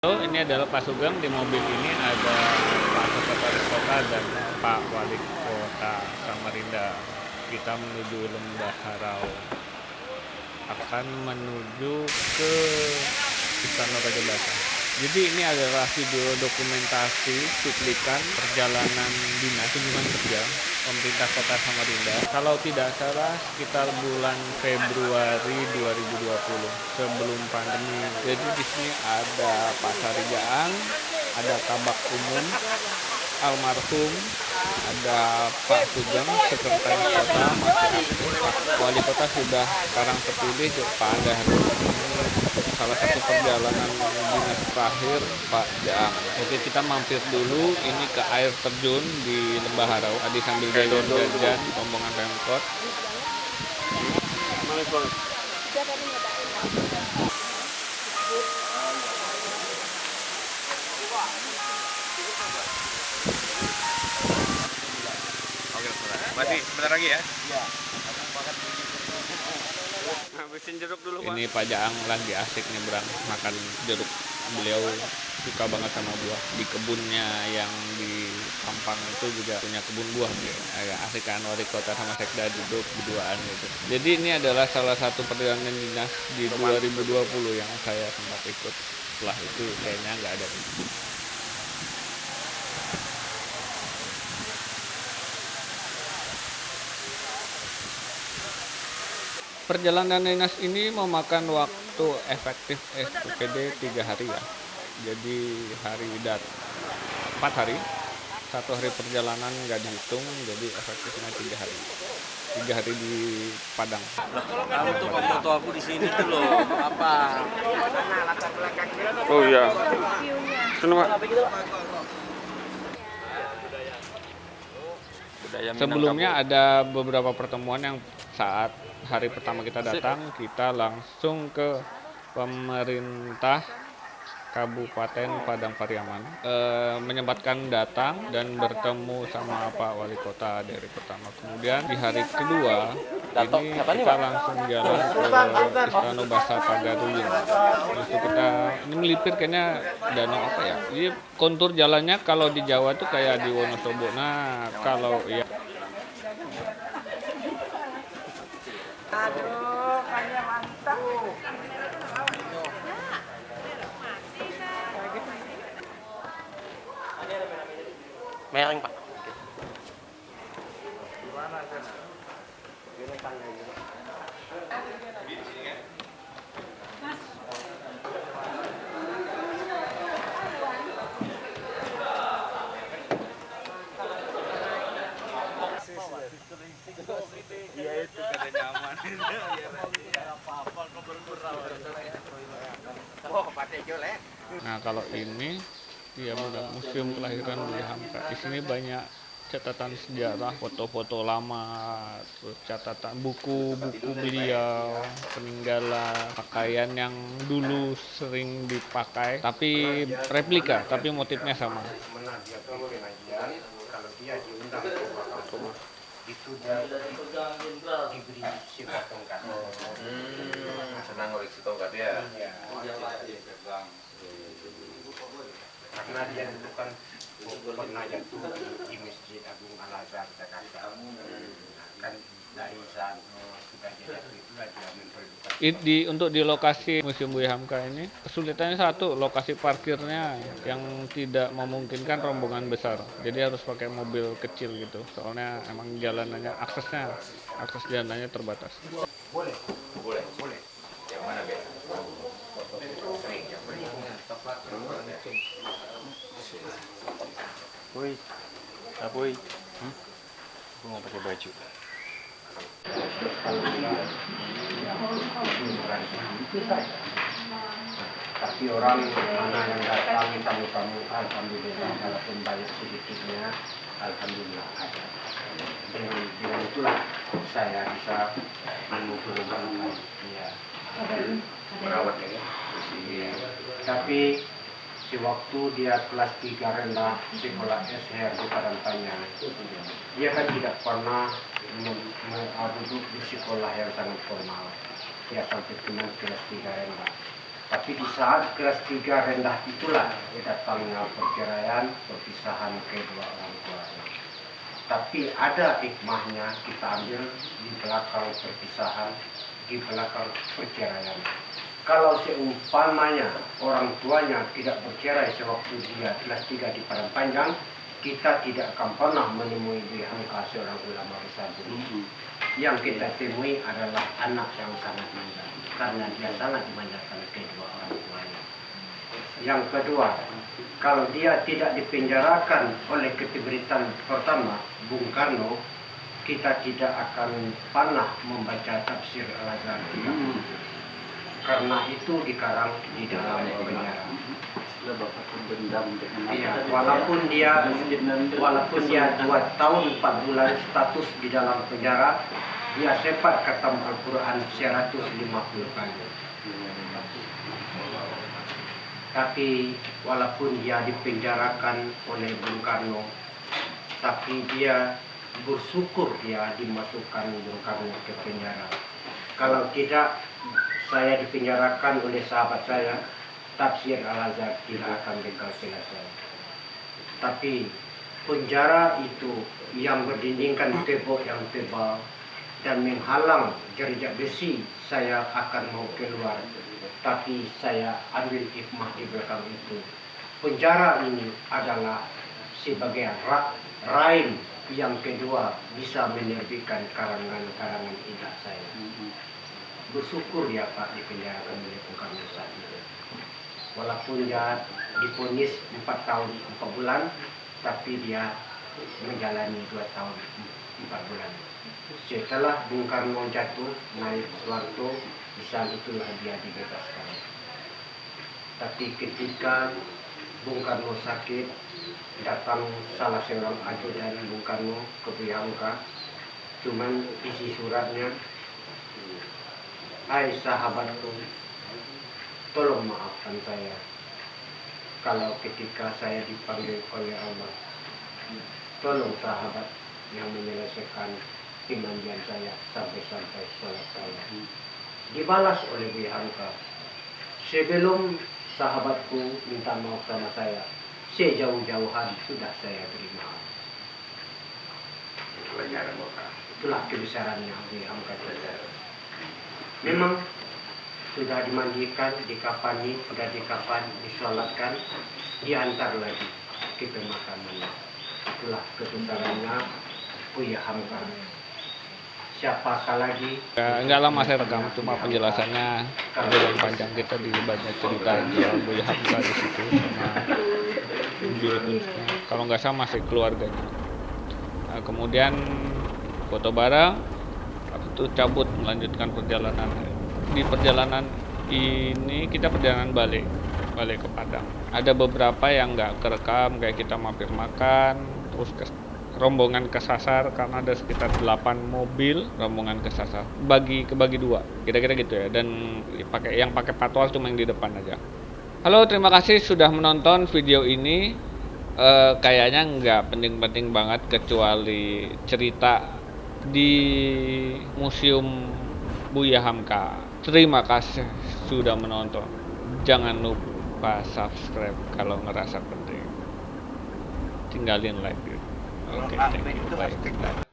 Ini adalah Pak Sugeng. Di mobil ini ada Pak Sekretaris Kota dan Pak Wali Kota Samarinda. Kita menuju Lembah Harau, akan menuju ke Istana Raja Basa. Jadi ini adalah video dokumentasi cuplikan perjalanan dinas kunjungan kerja pemerintah Kota Samarinda. Kalau tidak salah sekitar bulan Februari 2020 sebelum pandemi. Jadi di sini ada Pasar Rijaan, ada Tabak Umum, almarhum, ada Pak Sugeng, Sekretaris Kota, masih aktif. Wali Kota sudah sekarang terpilih, Pak Andahri. Salah satu perjalanan dinas terakhir Pak Jaang. Oke, kita mampir dulu ini ke air terjun di Lembah Harau. Adi sambil jajan rombongan Pemkot. Masih sebentar lagi ya? Iya. Habisin jeruk dulu, Pak. Ini Pak Jaang lagi asik nyebrang makan jeruk. Beliau suka banget sama buah. Di kebunnya yang di Pampang itu juga punya kebun buah. Agak asik kan, wali kota sama sekda duduk berduaan gitu. Jadi ini adalah salah satu perjalanan dinas di 2020 yang saya sempat ikut. Setelah itu kayaknya nggak ada. Perjalanan dinas ini memakan waktu efektif SPPD 3 hari ya. Jadi hari 4 hari, 1 hari perjalanan nggak dihitung, jadi efektifnya 3 hari. 3 hari di Padang. Kamu tuh foto aku di sini tuh loh. Apa? Oh iya. Sini, Pak. Sebelumnya ada beberapa pertemuan yang saat hari pertama kita datang, kita langsung ke pemerintah Kabupaten Padang Pariaman, menyempatkan datang dan bertemu sama Pak Wali Kota dari pertama. Kemudian di hari kedua ini kita langsung jalan ke Istana Basa Pagaruyung. Itu kita ini melipir kayaknya danau apa ya? Jadi kontur jalannya kalau di Jawa tuh kayak di Wonosobo. Nah kalau ya Aduh, kayaknya mantap. Mereng, Pak. Iya itu katanya aman. Nah kalau ini dia benar museum kelahiran Buya Hamka. Di sini banyak catatan sejarah, foto-foto lama, terus catatan buku-buku beliau, peninggalan, pakaian yang dulu sering dipakai, tapi replika, tapi motifnya sama. Kalau dia diundang ke Mahkamah itu dia diberi sifat tongkat. Senang koleksi tongkat ya. Karena dia dulu kan pernah jatuh di Masjid Agung Al Azhar Jakarta. Kan dari saat sudah jatuh itulah dia memproduksi. Untuk di lokasi Museum Buya Hamka ini kesulitannya satu, lokasi parkirnya yang tidak memungkinkan rombongan besar, jadi harus pakai mobil kecil gitu, soalnya emang jalanannya akses jalanannya terbatas. Boleh. Yang mana, Be? Woi. Apa, woi? Aku nggak pakai baju. Tapi orang mana yang datang tamu-tamu, alhamdulillah, walaupun banyak sedikitnya, alhamdulillah ada. Dengan itulah saya bisa mengumpulkan dia. Merawatnya ya. Iya. Tapi sewaktu dia kelas 3 rendah sekolah SHR di Padang Panjang, dia kan tidak pernah duduk di sekolah yang sangat formal. Dia sampai cuma kelas 3 rendah. Tapi di saat kelas 3 rendah itulah datangnya perceraian, perpisahan kedua orang tuanya. Tapi ada hikmahnya kita ambil di belakang perpisahan, di belakang perceraian. Kalau seumpamanya orang tuanya tidak bercerai sewaktu dia kelas 3 di Padang Panjang, kita tidak akan pernah menemui Buya Hamka seorang ulama besar dulu. Yang kita temui adalah anak yang sangat manja, karena dia sangat dimanjakan kedua orang tuanya. Yang kedua, kalau dia tidak dipenjarakan oleh keterberitan pertama, Bung Karno, kita tidak akan pernah membaca tafsir Al-Azhar. Karena itu dikarang di dalam penjara. Iya, walaupun dia 2 tahun 4 bulan status di dalam penjara, dia sempat khatam Al-Quran 150 kali. Tapi walaupun dia dipenjarakan oleh Bung Karno, tapi dia bersyukur dia dimasukkan Bung Karno ke penjara. Kalau tidak, saya dipenjarakan oleh sahabat saya, tafsir Al-Azhar tidak akan bekal selesai. Tapi penjara itu yang berdindingkan tembok yang tebal dan menghalang jerijat besi, saya akan mau keluar. Tapi saya ambil hikmah di belakang itu. Penjara ini adalah sebagai raim yang kedua bisa menerbitkan karangan-karangan indah saya. Bersyukur ya Pak dipenjarakan oleh Bung Karno saat itu. Walaupun dia divonis 4 tahun 4 bulan, tapi dia menjalani 2 tahun 4 bulan. Setelah Bung Karno jatuh naik Soeharto, di saat itulah dia dibebaskan. Tapi ketika Bung Karno sakit, datang salah seorang ajudan Bung Karno ke Buya Hamka, cuman isi suratnya, "Hai sahabatku, tolong maafkan saya kalau ketika saya dipanggil oleh Allah. Tolong sahabat yang menyelesaikan kemandian saya sampai sholat saya." Dibalas oleh Buya Hamka, "Sebelum sahabatku minta maaf sama saya, sejauh-jauhan sudah saya beri maaf." Itulah kebesarannya Buya Hamka. Memang sudah dimandikan, dikafani, sudah dikafan, disolatkan, diantar lagi ke pemakamannya. Itulah kebesarannya Buya Hamka. Siapakah lagi? Enggak lama saya rekam, cuma penjelasannya lebih panjang. Kita di banyak cerita soal Buya Hamka di situ sama jurusnya. Kalau nggak sama masih keluarganya. Nah, kemudian foto bareng, habis itu cabut melanjutkan perjalanan. Di perjalanan ini kita perjalanan balik ke Padang. Ada beberapa yang nggak kerekam, kayak kita mampir makan, terus rombongan kesasar karena ada sekitar 8 mobil rombongan kesasar, kebagi 2 kira-kira gitu ya, dan yang pakai patwal cuma yang di depan aja. Halo, terima kasih sudah menonton video ini. Kayaknya nggak penting-penting banget kecuali cerita di Museum Buya Hamka. Terima kasih sudah menonton. Jangan lupa subscribe kalau ngerasa penting. Tinggalin like. Oke, thank you. Bye.